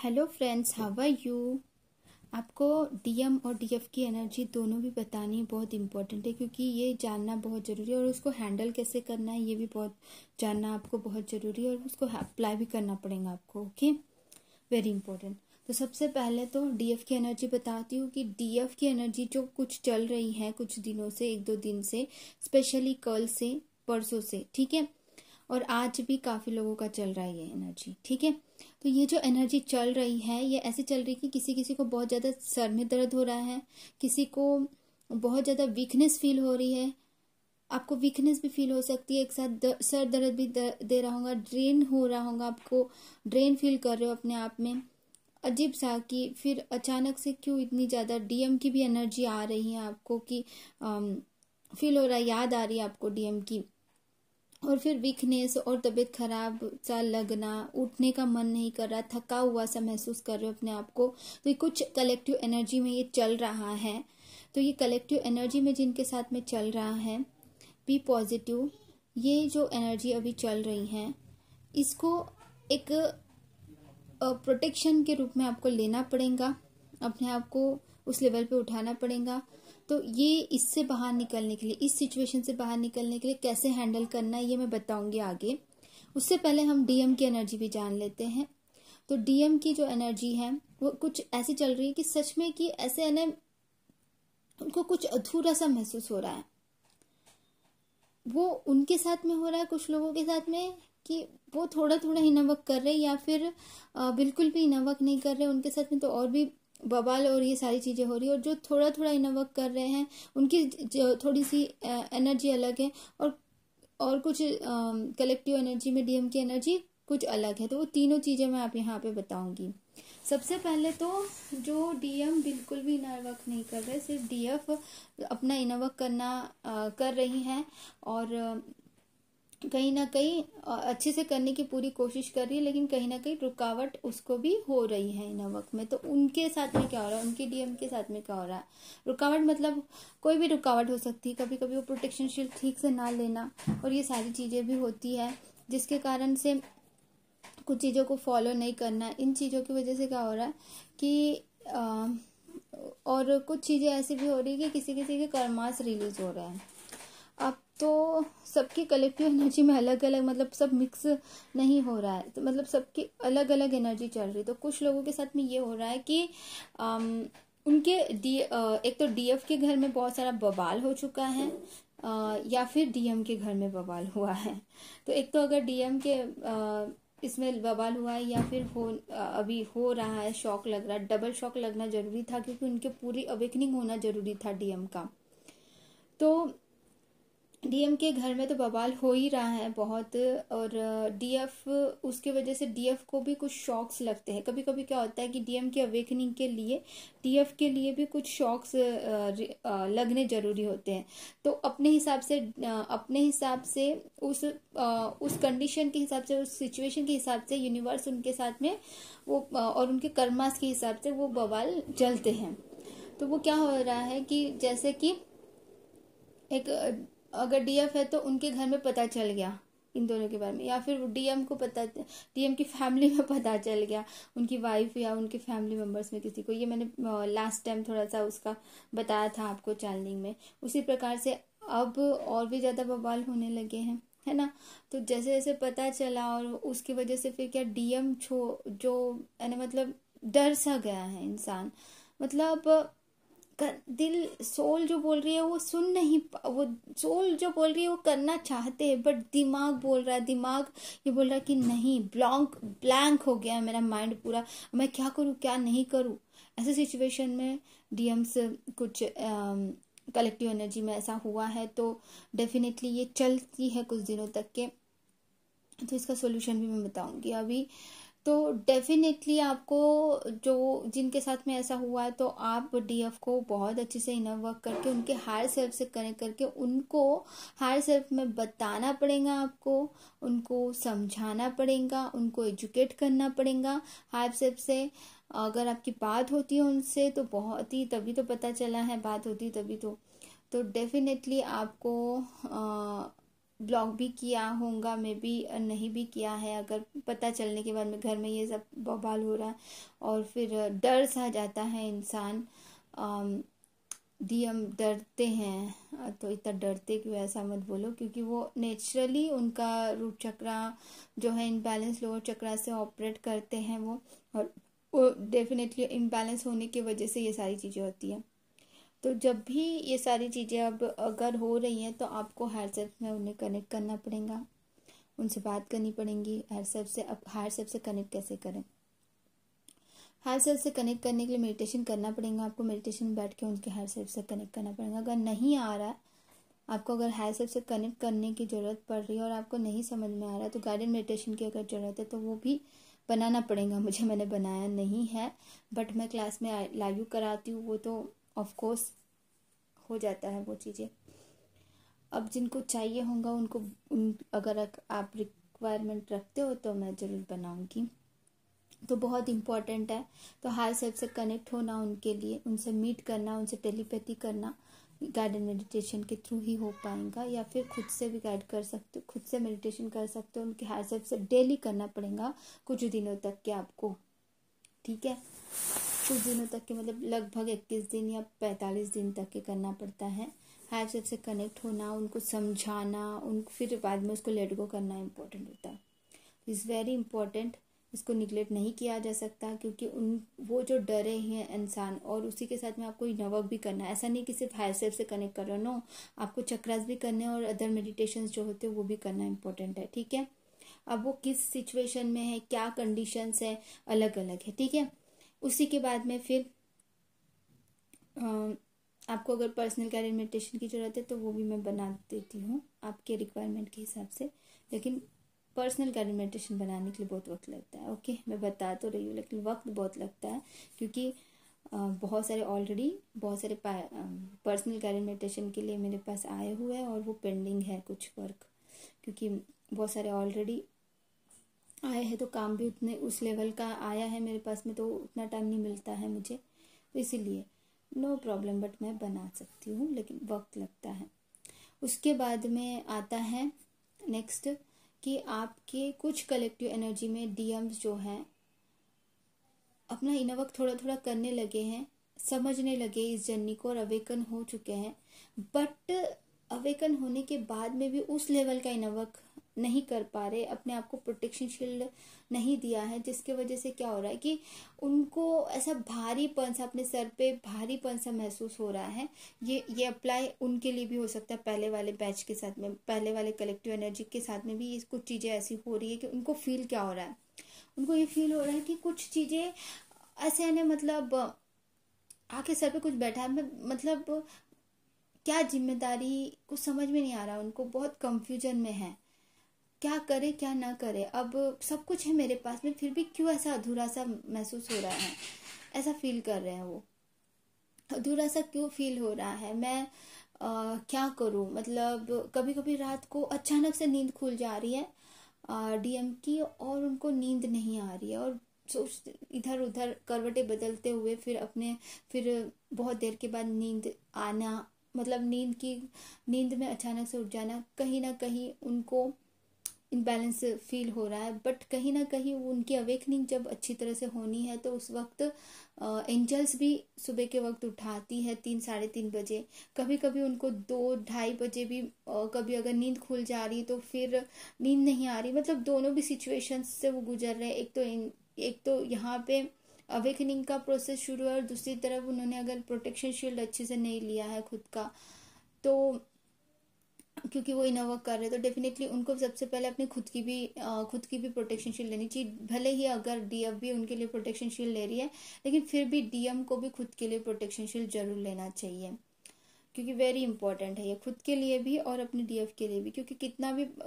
Hello friends, how are you. आपको DM और DF की एनर्जी दोनों भी बतानी बहुत इंपॉर्टेंट है, क्योंकि ये जानना बहुत ज़रूरी है और उसको हैंडल कैसे करना है ये भी बहुत जानना आपको बहुत ज़रूरी है और उसको अप्लाई भी करना पड़ेगा आपको। Okay, very important. तो सबसे पहले तो डीएफ की एनर्जी बताती हूँ कि डीएफ की एनर्जी जो कुछ चल रही है कुछ दिनों से, एक दो दिन से, स्पेशली कल से, परसों से, ठीक है, और आज भी काफ़ी लोगों का चल रहा है ये एनर्जी, ठीक है। तो ये जो एनर्जी चल रही है ये ऐसे चल रही है कि किसी किसी को बहुत ज़्यादा सर में दर्द हो रहा है, किसी को बहुत ज़्यादा वीकनेस फील हो रही है, आपको वीकनेस भी फील हो सकती है, एक साथ सर दर्द भी दे रहा होगा, ड्रेन हो रहा होगा, आपको ड्रेन फील कर रहे हो अपने आप में अजीब सा, कि फिर अचानक से क्यों इतनी ज़्यादा डीएम की भी एनर्जी आ रही है आपको, कि फील हो रहा है, याद आ रही है आपको डीएम की, और फिर वीकनेस और तबीयत खराब सा लगना, उठने का मन नहीं कर रहा, थका हुआ सा महसूस कर रहे हो अपने आप को। तो ये कुछ कलेक्टिव एनर्जी में ये चल रहा है। तो ये कलेक्टिव एनर्जी में जिनके साथ में चल रहा है, बी पॉजिटिव। ये जो एनर्जी अभी चल रही है इसको एक प्रोटेक्शन के रूप में आपको लेना पड़ेगा, अपने आप को उस लेवल पे उठाना पड़ेगा। तो ये इससे बाहर निकलने के लिए, इस सिचुएशन से बाहर निकलने के लिए कैसे हैंडल करना है ये मैं बताऊंगी आगे। उससे पहले हम डीएम की एनर्जी भी जान लेते हैं। तो डीएम की जो एनर्जी है वो कुछ ऐसी चल रही है कि सच में कि ऐसे है उनको कुछ अधूरा सा महसूस हो रहा है। वो उनके साथ में हो रहा है, कुछ लोगों के साथ में, कि वो थोड़ा थोड़ा इनवर्क कर रहे हैं या फिर बिल्कुल भी इनवर्क नहीं कर रहे। उनके साथ में तो और भी बवाल और ये सारी चीज़ें हो रही है, और जो थोड़ा थोड़ा इनवर्क कर रहे हैं उनकी जो थोड़ी सी एनर्जी अलग है, और कुछ कलेक्टिव एनर्जी में डीएम की एनर्जी कुछ अलग है। तो वो तीनों चीज़ें मैं आप यहाँ पे बताऊंगी। सबसे पहले तो जो डीएम बिल्कुल भी इनवर्क नहीं कर रहे, सिर्फ डीएफ अपना इनवर्क कर रही हैं, और कहीं ना कहीं अच्छे से करने की पूरी कोशिश कर रही है, लेकिन कहीं ना कहीं रुकावट उसको भी हो रही है इनवर्क में। तो उनके साथ में क्या हो रहा है, उनके डीएम के साथ में क्या हो रहा है, रुकावट मतलब कोई भी रुकावट हो सकती है। कभी कभी वो प्रोटेक्शन शील्ड ठीक से ना लेना और ये सारी चीज़ें भी होती है, जिसके कारण से कुछ चीज़ों को फॉलो नहीं करना। इन चीज़ों की वजह से क्या हो रहा है कि और कुछ चीज़ें ऐसी भी हो रही है कि किसी किसी के कर्मास रिलीज हो रहे हैं। अब तो सबकी कलेक्टिव एनर्जी में अलग अलग, मतलब सब मिक्स नहीं हो रहा है, तो मतलब सबकी अलग अलग एनर्जी चल रही है। तो कुछ लोगों के साथ में ये हो रहा है कि उनके एक तो डीएफ के घर में बहुत सारा बवाल हो चुका है, या फिर डीएम के घर में बवाल हुआ है। तो एक तो अगर डीएम के इसमें बवाल हुआ है या फिर अभी हो रहा है, शॉक लग रहा है, डबल शॉक लगना जरूरी था, क्योंकि उनके पूरी अवेकनिंग होना जरूरी था डीएम का। तो डीएम के घर में तो बवाल हो ही रहा है बहुत, और डीएफ, उसके वजह से डीएफ को भी कुछ शॉक्स लगते हैं। कभी कभी क्या होता है कि डीएम की अवेकनिंग के लिए डीएफ के लिए भी कुछ शॉक्स लगने जरूरी होते हैं। तो अपने हिसाब से उस कंडीशन के हिसाब से, उस सिचुएशन के हिसाब से यूनिवर्स उनके साथ में वो और उनके कर्मास के हिसाब से वो बवाल जलते हैं। तो वो क्या हो रहा है कि जैसे कि एक अगर डीएफ है तो उनके घर में पता चल गया इन दोनों के बारे में, या फिर डीएम की फैमिली में पता चल गया, उनकी वाइफ या उनके फैमिली मेंबर्स में किसी को। ये मैंने लास्ट टाइम थोड़ा सा उसका बताया था आपको चैनलिंग में। उसी प्रकार से अब और भी ज़्यादा बवाल होने लगे हैं, है ना। तो जैसे जैसे पता चला, और उसकी वजह से फिर क्या डीएम जो यानी मतलब डर सा गया है इंसान, मतलब दिल, सोल जो बोल रही है वो सुन नहीं, वो सोल जो बोल रही है वो करना चाहते हैं, बट दिमाग बोल रहा है, दिमाग ये बोल रहा है कि नहीं, ब्लैंक हो गया है मेरा माइंड पूरा, मैं क्या करूँ क्या नहीं करूँ। ऐसे सिचुएशन में डीएम्स कुछ कलेक्टिव एनर्जी में ऐसा हुआ है, तो डेफिनेटली ये चलती है कुछ दिनों तक के। तो इसका सोल्यूशन भी मैं बताऊंगी अभी। तो डेफिनेटली आपको, जो जिनके साथ में ऐसा हुआ है, तो आप डीएफ को बहुत अच्छे से इनर वर्क करके उनके हायर सेल्फ से कनेक्ट करके उनको हायर सेल्फ में बताना पड़ेगा, आपको उनको समझाना पड़ेगा, उनको एजुकेट करना पड़ेगा हायर सेल्फ से। अगर आपकी बात होती है उनसे तो बहुत ही, तभी तो पता चला है, बात होती तभी तो डेफिनेटली आपको ब्लॉक भी किया होगा, मे भी नहीं भी किया है। अगर पता चलने के बाद में घर में ये सब बवाल हो रहा है और फिर डर सा जाता है इंसान। डीएम डरते हैं, तो इतना डरते क्यों ऐसा मत बोलो, क्योंकि वो नेचुरली उनका रूट चक्रा जो है इनबैलेंस लोअर चक्रा से ऑपरेट करते हैं वो, और वो डेफिनेटली इनबैलेंस होने की वजह से ये सारी चीज़ें होती हैं। तो जब भी ये सारी चीज़ें अब अगर हो रही हैं तो आपको हायर सेल्फ में उन्हें कनेक्ट करना पड़ेगा, उनसे बात करनी पड़ेगी हायर सेल्फ से। अब हायर सेल्फ से कनेक्ट कैसे करें? हायर सेल्फ से कनेक्ट करने के लिए मेडिटेशन करना पड़ेगा आपको। मेडिटेशन में बैठ के उनके हायर सेल्फ से कनेक्ट करना पड़ेगा। अगर नहीं आ रहा है आपको, अगर हायर सेल्फ से कनेक्ट करने की ज़रूरत पड़ रही है और आपको नहीं समझ में आ रहा है, तो गाइडेड मेडिटेशन की अगर ज़रूरत है तो वो भी बनाना पड़ेगा मुझे। मैंने बनाया नहीं है, बट मैं क्लास में लाइव कराती हूँ, वो तो ऑफकोर्स हो जाता है वो चीज़ें। अब जिनको चाहिए होगा उनको अगर आप रिक्वायरमेंट रखते हो तो मैं ज़रूर बनाऊंगी। तो बहुत इम्पॉर्टेंट है। तो हायर सेल्फ से कनेक्ट होना उनके लिए, उनसे मीट करना, उनसे टेलीपैथी करना गाइडेड मेडिटेशन के थ्रू ही हो पाएगा, या फिर खुद से भी गाइड कर सकते हो, खुद से मेडिटेशन कर सकते हो। उनके हायर सेल्फ से डेली करना पड़ेगा कुछ दिनों तक के आपको, ठीक है? कुछ दिनों तक के मतलब लगभग 21 दिन या 45 दिन तक के करना पड़ता है। हायर सेल्फ से कनेक्ट होना, उनको समझाना, उनको फिर बाद में उसको लेट गो करना इम्पोर्टेंट होता है। इज़ वेरी इंपॉर्टेंट, इसको निगलेक्ट नहीं किया जा सकता, क्योंकि वो जो डरे हैं इंसान, और उसी के साथ में आपको इनर वर्क भी करना है। ऐसा नहीं कि सिर्फ हायर सेल्फ से कनेक्ट कर रहे हो, नो, आपको चक्रास भी करने और अदर मेडिटेशन जो होते हैं वो भी करना इम्पोर्टेंट है, ठीक है? अब वो किस सिचुएशन में है, क्या कंडीशंस है, अलग अलग है, ठीक है? उसी के बाद में फिर आपको अगर पर्सनल गाइडेड मेडिटेशन की ज़रूरत है तो वो भी मैं बना देती हूँ आपके रिक्वायरमेंट के हिसाब से। लेकिन पर्सनल गाइडेड मेडिटेशन बनाने के लिए बहुत वक्त लगता है, ओके? मैं बता तो रही हूँ, लेकिन वक्त बहुत लगता है, क्योंकि बहुत सारे पर्सनल गाइडेड मेडिटेशन के लिए मेरे पास आए हुए हैं, और वो पेंडिंग है कुछ वर्क, क्योंकि बहुत सारे ऑलरेडी आए हैं, तो काम भी उतने उस लेवल का आया है मेरे पास में, तो उतना टाइम नहीं मिलता है मुझे, तो इसीलिए नो प्रॉब्लम, बट मैं बना सकती हूँ, लेकिन वक्त लगता है। उसके बाद में आता है नेक्स्ट कि आपके कुछ कलेक्टिव एनर्जी में डीएम्स जो हैं अपना इनर वर्क थोड़ा थोड़ा करने लगे हैं, समझने लगे इस जर्नी को, और अवेकन हो चुके हैं। बट अवेकन होने के बाद में भी उस लेवल का इनर वर्क नहीं कर पा रहे, अपने आप को प्रोटेक्शन शील्ड नहीं दिया है, जिसके वजह से क्या हो रहा है कि उनको ऐसा भारीपन सा, अपने सर पे भारीपन सा महसूस हो रहा है। ये अप्लाई उनके लिए भी हो सकता है, पहले वाले बैच के साथ में, पहले वाले कलेक्टिव एनर्जी के साथ में भी कुछ चीज़ें ऐसी हो रही है कि उनको फील क्या हो रहा है, उनको ये फील हो रहा है कि कुछ चीज़ें ऐसे है, मतलब आके सर पे कुछ बैठा है, मतलब क्या जिम्मेदारी कुछ समझ में नहीं आ रहा, उनको बहुत कंफ्यूजन में है, क्या करे क्या ना करे। अब सब कुछ है मेरे पास में, फिर भी क्यों ऐसा अधूरा सा महसूस हो रहा है, ऐसा फील कर रहे हैं वो, अधूरा सा क्यों फील हो रहा है, मैं क्या करूं। मतलब कभी कभी रात को अचानक से नींद खुल जा रही है डीएम की, और उनको नींद नहीं आ रही है, और सोच इधर उधर करवटें बदलते हुए फिर बहुत देर के बाद नींद आना, मतलब नींद में अचानक से उठ जाना, कहीं ना कहीं उनको इम्बैलेंस फील हो रहा है। बट कहीं ना कहीं उनकी अवेकनिंग जब अच्छी तरह से होनी है तो उस वक्त एंजल्स भी सुबह के वक्त उठाती है 3-3:30 बजे, कभी कभी उनको 2-2:30 बजे भी, कभी अगर नींद खुल जा रही तो फिर नींद नहीं आ रही, मतलब दोनों भी सिचुएशंस से वो गुजर रहे हैं। एक तो यहाँ पे अवेकनिंग का प्रोसेस शुरू है, और दूसरी तरफ उन्होंने अगर प्रोटेक्शन शील्ड अच्छे से नहीं लिया है खुद का, तो क्योंकि वो इनर वर्क कर रहे हैं, तो डेफिनेटली उनको सबसे पहले अपनी खुद की भी प्रोटेक्शन शील्ड लेनी चाहिए। भले ही अगर डीएफ भी उनके लिए प्रोटेक्शन शील्ड ले रही है, लेकिन फिर भी डीएम को भी खुद के लिए प्रोटेक्शन शील्ड जरूर लेना चाहिए, क्योंकि वेरी इंपॉर्टेंट है ये, खुद के लिए भी और अपने डीएफ के लिए भी। क्योंकि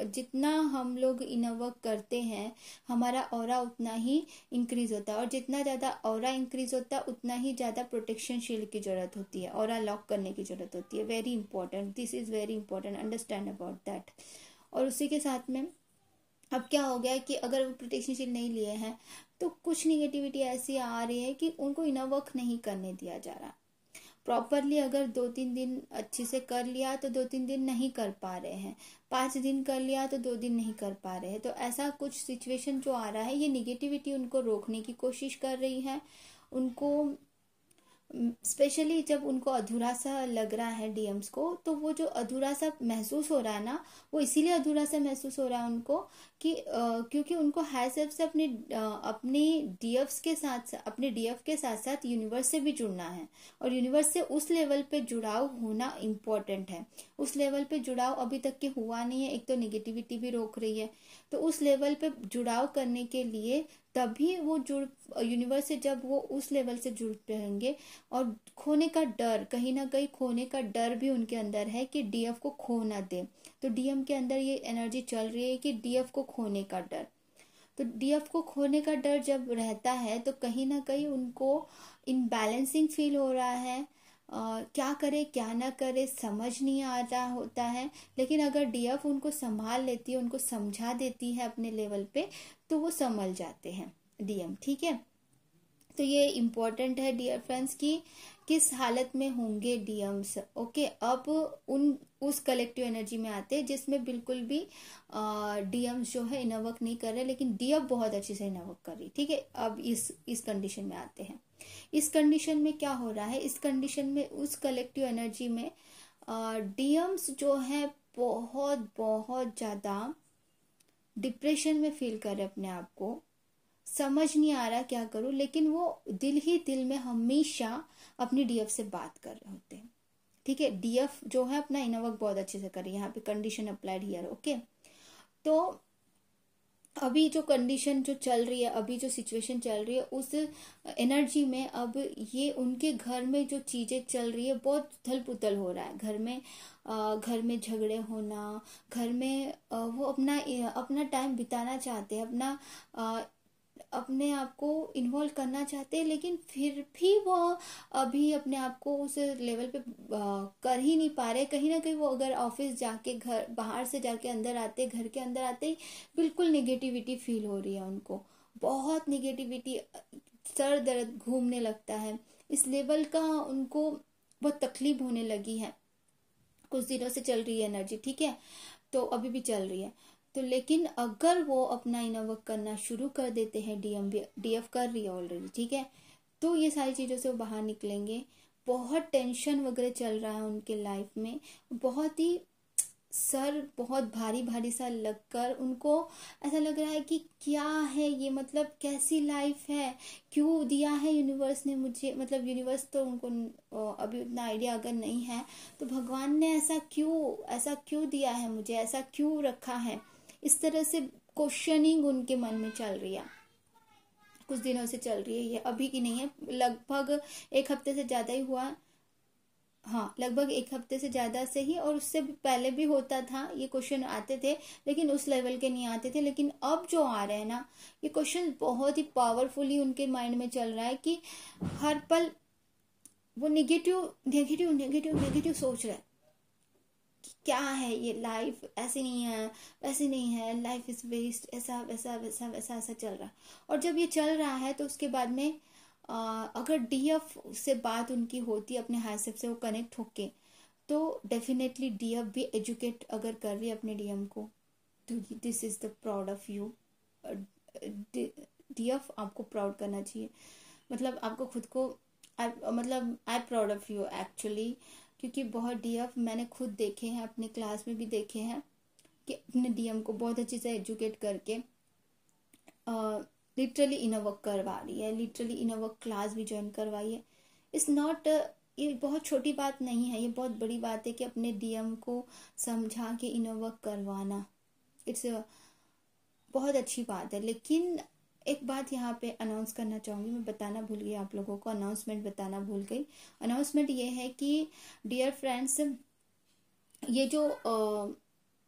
जितना हम लोग इनर वर्क करते हैं, हमारा ऑरा उतना ही इंक्रीज होता है, और जितना ज़्यादा ऑरा इंक्रीज होता है उतना ही ज़्यादा प्रोटेक्शन शील्ड की ज़रूरत होती है, ऑरा लॉक करने की ज़रूरत होती है। Very important, this is very important, understand about that. और उसी के साथ में अब क्या हो गया है कि अगर वो प्रोटेक्शन शील्ड नहीं लिए हैं तो कुछ निगेटिविटी ऐसी आ रही है कि उनको इनर वर्क नहीं करने दिया जा रहा। प्रॉपरली अगर 2-3 दिन अच्छे से कर लिया तो 2-3 दिन नहीं कर पा रहे हैं, 5 दिन कर लिया तो 2 दिन नहीं कर पा रहे हैं। तो ऐसा कुछ सिचुएशन जो आ रहा है, ये निगेटिविटी उनको रोकने की कोशिश कर रही है। उनको स्पेशली जब उनको अधूरा सा लग रहा है डीएम्स को, तो वो जो अधूरा सा महसूस हो रहा है ना, वो इसीलिए अधूरा सा महसूस हो रहा है उनको कि क्योंकि उनको हाई सेल्फ से अपने डीएफ के साथ साथ यूनिवर्स से भी जुड़ना है, और यूनिवर्स से उस लेवल पे जुड़ाव होना इम्पोर्टेंट है। उस लेवल पे जुड़ाव अभी तक के हुआ नहीं है, एक तो निगेटिविटी भी रोक रही है। तो उस लेवल पे जुड़ाव करने के लिए तभी वो यूनिवर्स से जब वो उस लेवल से जुड़ रहेंगे, और खोने का डर, कहीं ना कहीं खोने का डर भी उनके अंदर है कि डीएफ को खो ना दे। तो डीएम के अंदर ये एनर्जी चल रही है कि डीएफ को खोने का डर। तो डीएफ को खोने का डर जब रहता है तो कहीं ना कहीं उनको इनबैलेंसिंग फील हो रहा है। क्या करे क्या ना करे समझ नहीं आ रहा होता है। लेकिन अगर डीएफ उनको संभाल लेती है, उनको समझा देती है अपने लेवल पे, तो वो संभल जाते हैं डीएम। ठीक है, तो ये इम्पोर्टेंट है डियर फ्रेंड्स कि किस हालत में होंगे डीएम्स। ओके, अब उस कलेक्टिव एनर्जी में आते हैं जिसमें बिल्कुल भी डीएम्स जो है इनवर्क नहीं कर रहे, लेकिन डीएफ बहुत अच्छे से इनवर्क कर रही। ठीक है, अब इस कंडीशन में आते हैं। इस कंडीशन में क्या हो रहा है, इस कंडीशन में उस कलेक्टिव एनर्जी में डीएम्स जो है बहुत बहुत ज्यादा डिप्रेशन में फील कर रहे अपने आप को, समझ नहीं आ रहा क्या करूं, लेकिन वो दिल ही दिल में हमेशा अपनी डीएफ से बात कर रहे होते हैं। ठीक है, डीएफ जो है अपना इनर वर्क बहुत अच्छे से कर रही है। यहाँ पे कंडीशन अप्लाइड हियर। ओके, तो अभी जो कंडीशन जो चल रही है, अभी जो सिचुएशन चल रही है, उस एनर्जी में अब ये उनके घर में जो चीजें चल रही है बहुत उथल पुथल हो रहा है। घर में झगड़े होना, घर में वो अपना टाइम बिताना चाहते हैं, अपने आप को इन्वॉल्व करना चाहते हैं, लेकिन फिर भी वो अभी अपने आप को उस लेवल पे कर ही नहीं पा रहे। कहीं ना कहीं वो अगर ऑफिस जाके घर बाहर से जाके अंदर आते, घर के अंदर आते ही बिल्कुल नेगेटिविटी फील हो रही है उनको, बहुत नेगेटिविटी, सर दर्द घूमने लगता है। इस लेवल का उनको बहुत तकलीफ होने लगी है। कुछ दिनों से चल रही है एनर्जी। ठीक है, तो अभी भी चल रही है। तो लेकिन अगर वो अपना इनर वर्क करना शुरू कर देते हैं, डीएफ कर रही है ऑलरेडी, ठीक है, तो ये सारी चीजों से वो बाहर निकलेंगे। बहुत टेंशन वगैरह चल रहा है उनके लाइफ में, बहुत ही सर बहुत भारी भारी सा लगकर उनको ऐसा लग रहा है कि क्या है ये, मतलब कैसी लाइफ है, क्यों दिया है यूनिवर्स ने मुझे। मतलब यूनिवर्स तो उनको अभी उतना आइडिया अगर नहीं है, तो भगवान ने ऐसा क्यों दिया है मुझे, ऐसा क्यों रखा है। इस तरह से क्वेश्चनिंग उनके मन में चल रही है, कुछ दिनों से चल रही है। ये अभी की नहीं है, लगभग 1 हफ्ते से ज्यादा ही हुआ। हाँ, लगभग 1 हफ्ते से ज्यादा से ही, और उससे भी पहले भी होता था, ये क्वेश्चन आते थे, लेकिन उस लेवल के नहीं आते थे। लेकिन अब जो आ रहे हैं ना, ये क्वेश्चन बहुत ही पावरफुली उनके माइंड में चल रहा है कि हर पल वो नेगेटिव सोच रहा है। क्या है ये लाइफ, ऐसे नहीं है, वैसे नहीं है, लाइफ इज वेस्ट, ऐसा वैसा वैसा वैसा ऐसा चल रहा है। और जब ये चल रहा है तो उसके बाद में अगर डीएफ से बात उनकी होती है, अपने हाई सेल्फ से वो कनेक्ट होके, तो डेफिनेटली डीएफ भी एजुकेट अगर कर रही है अपने डीएम को, तो this is the proud of you. DF आपको प्राउड करना चाहिए, मतलब आपको खुद को आई प्राउड ऑफ यू एक्चुअली। क्योंकि बहुत डीएफ मैंने खुद देखे हैं, अपने क्लास में भी देखे हैं कि अपने डीएम को बहुत अच्छे से एजुकेट करके लिटरली इनर वर्क करवा रही है, लिटरली इनर वर्क क्लास भी ज्वाइन करवाई है। इट्स नॉट, ये बहुत छोटी बात नहीं है, ये बहुत बड़ी बात है कि अपने डीएम को समझा के इनर वर्क करवाना, इट्स बहुत अच्छी बात है। लेकिन एक बात यहाँ पे अनाउंस करना चाहूंगी, मैं बताना भूल गई आप लोगों को, अनाउंसमेंट बताना भूल गई। अनाउंसमेंट ये है कि डियर फ्रेंड्स, ये जो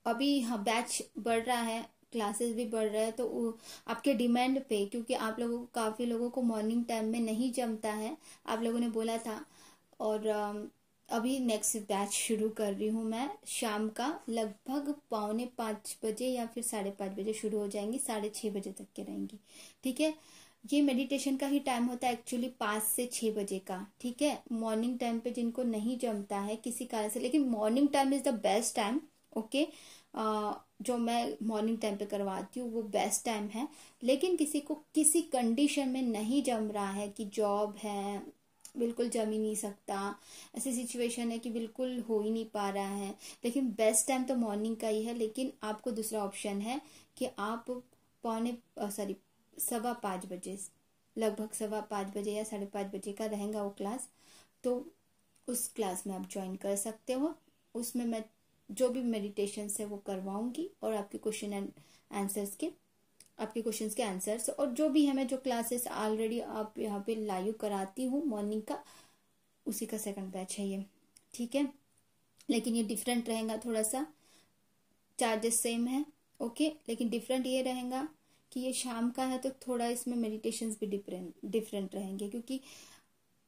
अभी हाँ बैच बढ़ रहा है, क्लासेस भी बढ़ रहा है, तो आपके डिमांड पे, क्योंकि आप लोगों को, काफी लोगों को मॉर्निंग टाइम में नहीं जमता है, आप लोगों ने बोला था, और अभी नेक्स्ट बैच शुरू कर रही हूँ मैं शाम का, लगभग 4:45 बजे या फिर 5:30 बजे शुरू हो जाएंगी, 6:30 बजे तक के रहेंगी। ठीक है, ये मेडिटेशन का ही टाइम होता है एक्चुअली 5 से 6 बजे का, ठीक है। मॉर्निंग टाइम पे जिनको नहीं जमता है किसी कारण से, लेकिन morning time is the best time, okay. जो मैं मॉर्निंग टाइम पे करवाती हूँ वो बेस्ट टाइम है। लेकिन किसी को किसी कंडीशन में नहीं जम रहा है कि जॉब है, बिल्कुल जम ही नहीं सकता, ऐसी सिचुएशन है कि बिल्कुल हो ही नहीं पा रहा है, लेकिन बेस्ट टाइम तो मॉर्निंग का ही है। लेकिन आपको दूसरा ऑप्शन है कि आप 5:15 बजे, लगभग 5:15 बजे या 5:30 बजे का रहेगा वो क्लास, तो उस क्लास में आप ज्वाइन कर सकते हो। उसमें मैं जो भी मेडिटेशन है वो करवाऊंगी और आपके क्वेश्चन एंड आंसर्स के, आपके क्वेश्चंस के आंसर्स, और जो भी है मैं जो क्लासेस ऑलरेडी आप यहाँ पे लाइव कराती हूँ मॉर्निंग का, उसी का सेकंड बैच है ये, ठीक है। लेकिन ये डिफरेंट रहेगा थोड़ा सा, चार्जेस सेम है, ओके, लेकिन डिफरेंट ये रहेगा कि ये शाम का है तो थोड़ा इसमें मेडिटेशंस भी डिफरेंट रहेंगे, क्योंकि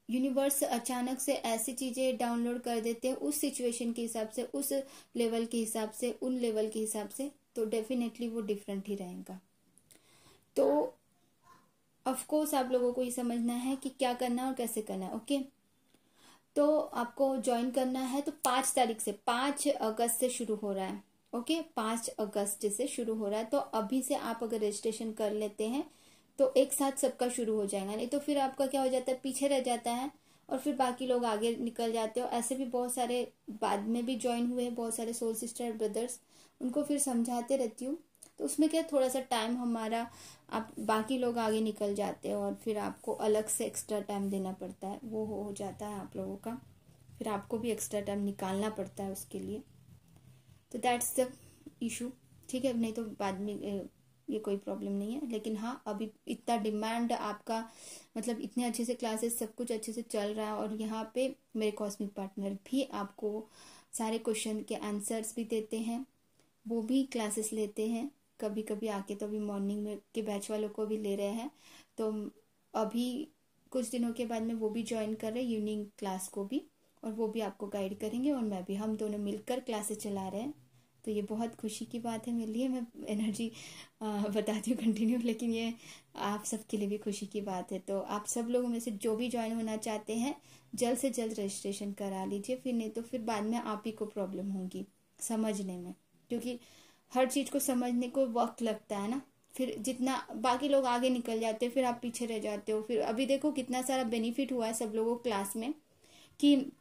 यूनिवर्स अचानक से ऐसी चीजें डाउनलोड कर देते हैं उस सिचुएशन के हिसाब से, उस लेवल के हिसाब से, उन लेवल के हिसाब से, तो डेफिनेटली वो डिफरेंट ही रहेगा। तो ऑफ कोर्स आप लोगों को ये समझना है कि क्या करना है और कैसे करना है, ओके। तो आपको ज्वाइन करना है तो 5 तारीख से, 5 अगस्त से शुरू हो रहा है, ओके। 5 अगस्त से शुरू हो रहा है, तो अभी से आप अगर रजिस्ट्रेशन कर लेते हैं तो एक साथ सबका शुरू हो जाएगा, नहीं तो फिर आपका क्या हो जाता है, पीछे रह जाता है और फिर बाकी लोग आगे निकल जाते हो। ऐसे भी बहुत सारे बाद में भी ज्वाइन हुए हैं, बहुत सारे सोल सिस्टर ब्रदर्स, उनको फिर समझाते रहती हूँ, तो उसमें क्या थोड़ा सा टाइम हमारा, आप बाकी लोग आगे निकल जाते हो और फिर आपको अलग से एक्स्ट्रा टाइम देना पड़ता है, वो हो जाता है आप लोगों का, फिर आपको भी एक्स्ट्रा टाइम निकालना पड़ता है उसके लिए, तो दैट्स द इशू, ठीक है। नहीं तो बाद में ये कोई प्रॉब्लम नहीं है। लेकिन हाँ, अभी इतना डिमांड आपका, मतलब इतने अच्छे से क्लासेस सब कुछ अच्छे से चल रहा है, और यहाँ पे मेरे कॉस्मिक पार्टनर भी आपको सारे क्वेश्चन के आंसर्स भी देते हैं, वो भी क्लासेस लेते हैं कभी कभी आके, तो अभी मॉर्निंग में के बैच वालों को भी ले रहे हैं, तो अभी कुछ दिनों के बाद में वो भी ज्वाइन कर रहे हैं इवनिंग क्लास को भी, और वो भी आपको गाइड करेंगे और मैं भी, हम दोनों मिलकर क्लासेस चला रहे हैं। तो ये बहुत खुशी की बात है मेरे लिए, मैं एनर्जी बताती हूँ कंटिन्यू, लेकिन ये आप सबके लिए भी खुशी की बात है। तो आप सब लोगों में से जो भी ज्वाइन होना चाहते हैं जल्द से जल्द रजिस्ट्रेशन करा लीजिए, फिर नहीं तो फिर बाद में आप ही को प्रॉब्लम होगी समझने में, क्योंकि हर चीज़ को समझने को वक्त लगता है ना, फिर जितना बाकी लोग आगे निकल जाते हैं फिर आप पीछे रह जाते हो। फिर अभी देखो कितना सारा बेनिफिट हुआ है सब लोगों को क्लास में, कि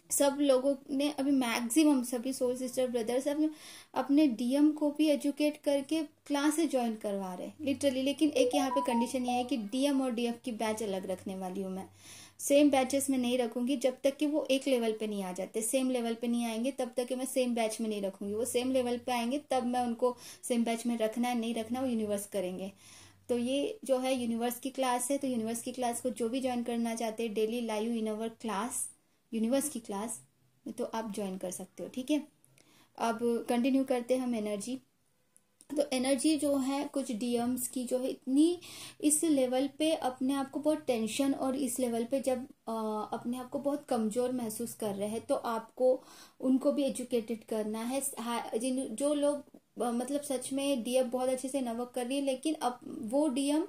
सब लोगों ने अभी मैक्सिमम सभी सोल सिस्टर ब्रदर्स अपने डीएम को भी एजुकेट करके क्लासेस ज्वाइन करवा रहे लिटरली। लेकिन एक यहाँ पे कंडीशन ये है कि डीएम और डीएफ की बैच अलग रखने वाली हूँ मैं, सेम बैचेस में नहीं रखूंगी जब तक कि वो एक लेवल पे नहीं आ जाते, सेम लेवल पे नहीं आएंगे तब तक कि मैं सेम बैच में नहीं रखूंगी। वो सेम लेवल पे आएंगे तब मैं उनको सेम बैच में रखना है नहीं रखना वो यूनिवर्स करेंगे। तो ये जो है यूनिवर्स की क्लास है, तो यूनिवर्स की क्लास को जो भी ज्वाइन करना चाहते हैं, daily live universe class, universe की क्लास, तो आप ज्वाइन कर सकते हो, ठीक है। अब कंटिन्यू करते हैं हम एनर्जी। तो एनर्जी जो है कुछ डीएम्स की जो है इतनी इस लेवल पे अपने आप को बहुत टेंशन, और इस लेवल पे जब अपने आप को बहुत कमजोर महसूस कर रहे हैं, तो आपको उनको भी एजुकेटेड करना है। जो लोग मतलब सच में डीएम बहुत अच्छे से नवर्क कर रही है, लेकिन अब वो डीएम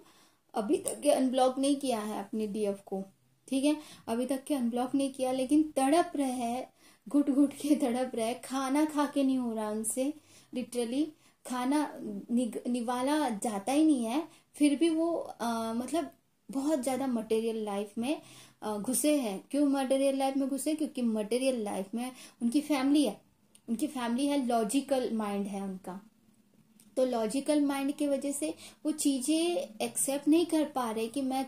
अभी तक अनब्लॉक नहीं किया है अपने डीएफ को, ठीक है, अभी तक के अनब्लॉक नहीं किया, लेकिन तड़प रहे हैं, घुट घुट के तड़प रहे, खाना खा के नहीं हो रहा उनसे, लिटरली खाना निवाला जाता ही नहीं है, फिर भी वो मतलब बहुत ज्यादा मटेरियल लाइफ में घुसे हैं। क्यों मटेरियल लाइफ में घुसे? क्योंकि मटेरियल लाइफ में उनकी फैमिली है, उनकी फैमिली है, लॉजिकल माइंड है उनका, तो लॉजिकल माइंड की वजह से वो चीजें एक्सेप्ट नहीं कर पा रहे कि मैं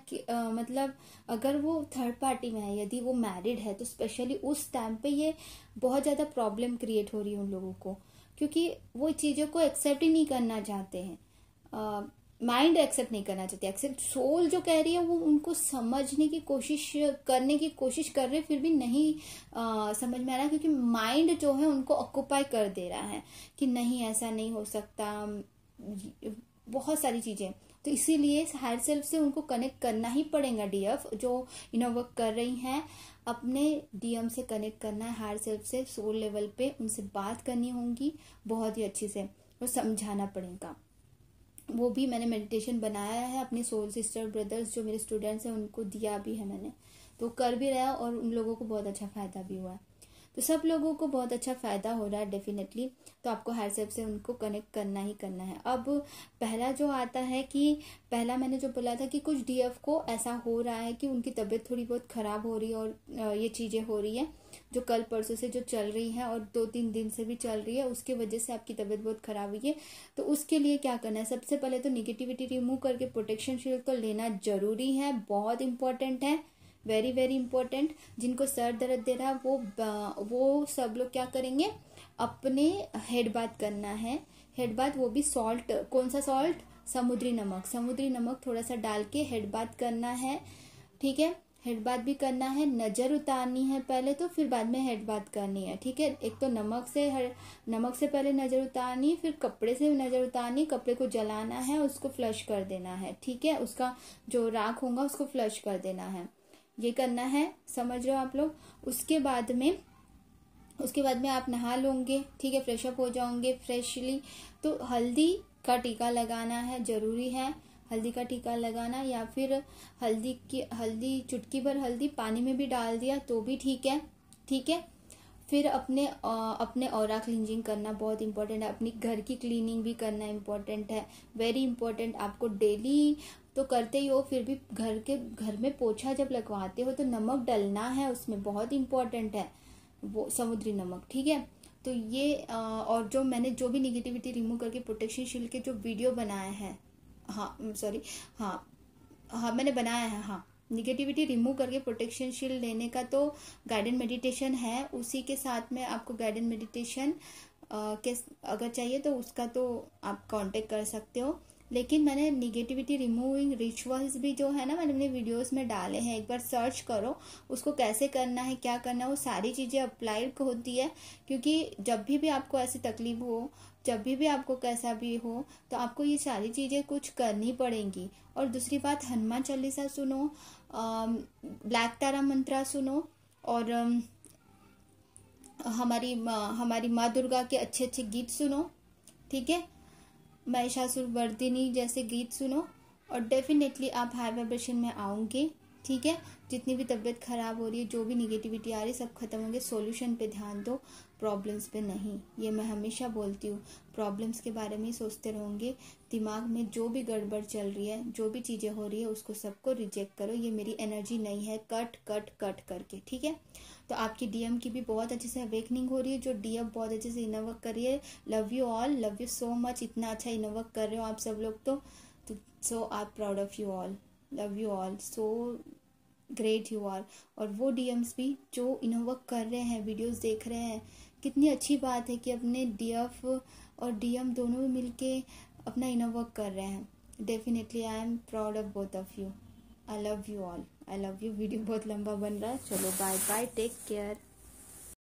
मतलब अगर वो थर्ड पार्टी में है, यदि वो मैरिड है, तो स्पेशली उस टाइम पे ये बहुत ज्यादा प्रॉब्लम क्रिएट हो रही है उन लोगों को, क्योंकि वो चीजों को एक्सेप्ट ही नहीं करना चाहते हैं, माइंड एक्सेप्ट नहीं करना चाहते, एक्सेप्ट सोल जो कह रही है वो उनको समझने की कोशिश करने की कोशिश कर रहे, फिर भी नहीं समझ में आ रहा, क्योंकि माइंड जो है उनको ऑक्युपाई कर दे रहा है कि नहीं ऐसा नहीं हो सकता, बहुत सारी चीजें। तो इसीलिए हायर सेल्फ से उनको कनेक्ट करना ही पड़ेगा। डीएफ जो वर्क कर रही हैं, अपने डीएम से कनेक्ट करना है, हायर सेल्फ से सोल लेवल पे उनसे बात करनी होगी बहुत ही अच्छे से, और समझाना पड़ेगा। वो भी मैंने मेडिटेशन बनाया है, अपनी सोल सिस्टर ब्रदर्स जो मेरे स्टूडेंट्स हैं उनको दिया भी है मैंने, तो कर भी रहा है और उन लोगों को बहुत अच्छा फायदा भी हुआ है। तो सब लोगों को बहुत अच्छा फायदा हो रहा है डेफिनेटली। तो आपको हायर सेल्फ से उनको कनेक्ट करना ही करना है। अब पहला जो आता है कि पहला मैंने जो बोला था कि कुछ डीएफ को ऐसा हो रहा है कि उनकी तबीयत थोड़ी बहुत खराब हो रही है और ये चीजें हो रही है जो कल परसों से जो चल रही है और 2-3 दिन से भी चल रही है, उसके वजह से आपकी तबीयत बहुत खराब हुई है। तो उसके लिए क्या करना है, सबसे पहले तो निगेटिविटी रिमूव करके प्रोटेक्शन शील्ड तो लेना जरूरी है, बहुत इंपॉर्टेंट है, वेरी वेरी इंपॉर्टेंट। जिनको सर दर्द दे रहा है वो सब लोग क्या करेंगे, अपने हेड बाथ करना है। हेड बाथ वो भी सॉल्ट, कौन सा सॉल्ट, समुद्री नमक, समुद्री नमक थोड़ा सा डाल के हेड बाथ करना है, ठीक है। हेड बाथ भी करना है, नजर उतारनी है पहले तो, फिर बाद में हेड बाथ करनी है, ठीक है। एक तो नमक से पहले नजर उतारनी, फिर कपड़े से नजर उतारनी, कपड़े को जलाना है, उसको फ्लश कर देना है, ठीक है। उसका जो राख होगा उसको फ्लश कर देना है, ये करना है, समझ रहे हो आप लोग। उसके बाद में आप नहा लोगे, ठीक है, फ्रेश अप हो जाओगे फ्रेशली। तो हल्दी का टीका लगाना है, जरूरी है हल्दी का टीका लगाना, या फिर हल्दी चुटकी भर हल्दी पानी में भी डाल दिया तो भी ठीक है, ठीक है। फिर अपने ऑरा क्लींजिंग करना बहुत इंपॉर्टेंट है, अपनी घर की क्लीनिंग भी करना इंपॉर्टेंट है, वेरी इंपॉर्टेंट। आपको डेली तो करते ही हो, फिर भी घर में पोछा जब लगवाते हो तो नमक डलना है उसमें, बहुत इंपॉर्टेंट है वो समुद्री नमक, ठीक है। तो ये और जो मैंने जो भी निगेटिविटी रिमूव करके प्रोटेक्शन शील्ड के जो वीडियो बनाया है, हाँ मैंने बनाया है, हाँ निगेटिविटी रिमूव करके प्रोटेक्शन शील्ड लेने का तो गाइडेड मेडिटेशन है, उसी के साथ में आपको गाइडेड मेडिटेशन के अगर चाहिए तो उसका तो आप कांटेक्ट कर सकते हो। लेकिन मैंने निगेटिविटी रिमूविंग रिचुअल्स भी जो है ना, मैंने अपने वीडियोस में डाले हैं, एक बार सर्च करो उसको, कैसे करना है क्या करना है, वो सारी चीजें अप्लाइड होती है। क्योंकि जब भी आपको ऐसी तकलीफ हो, जब भी आपको कैसा भी हो, तो आपको ये सारी चीजें कुछ करनी पड़ेंगी। और दूसरी बात, हनुमान चालीसा सुनो, ब्लैक तारा मंत्रा सुनो, और हमारी माँ दुर्गा के अच्छे अच्छे गीत सुनो, ठीक है, महिषासुरवर्धिनी जैसे गीत सुनो, और डेफिनेटली आप हाई वाइब्रेशन में आओगे, ठीक है। जितनी भी तबीयत खराब हो रही है, जो भी निगेटिविटी आ रही है, सब खत्म होंगे। सॉल्यूशन पे ध्यान दो, प्रॉब्लम्स पे नहीं, ये मैं हमेशा बोलती हूँ। प्रॉब्लम्स के बारे में ही सोचते रहोगे, दिमाग में जो भी गड़बड़ चल रही है, जो भी चीजें हो रही है, उसको सबको रिजेक्ट करो। ये मेरी एनर्जी नहीं है, कट कट कट करके, ठीक है। तो आपकी डीएम की भी बहुत अच्छे से अवेकनिंग हो रही है, जो डीएम बहुत अच्छे से इनर वर्क कर रही है। Love you all, love you so much, इतना अच्छा इनर वर्क कर रहे हो आप सब लोग, तो so I proud of you all, love you all, so great you are. और वो डीएम्स भी जो इनर वर्क कर रहे हैं, वीडियोस देख रहे हैं, कितनी अच्छी बात है कि अपने डीएफ और डीएम दोनों मिलके अपना इनर वर्क कर रहे हैं। Definitely I am proud of both of you, I love you all, I love you. Video बहुत लंबा बन रहा है, चलो बाय बाय, टेक केयर।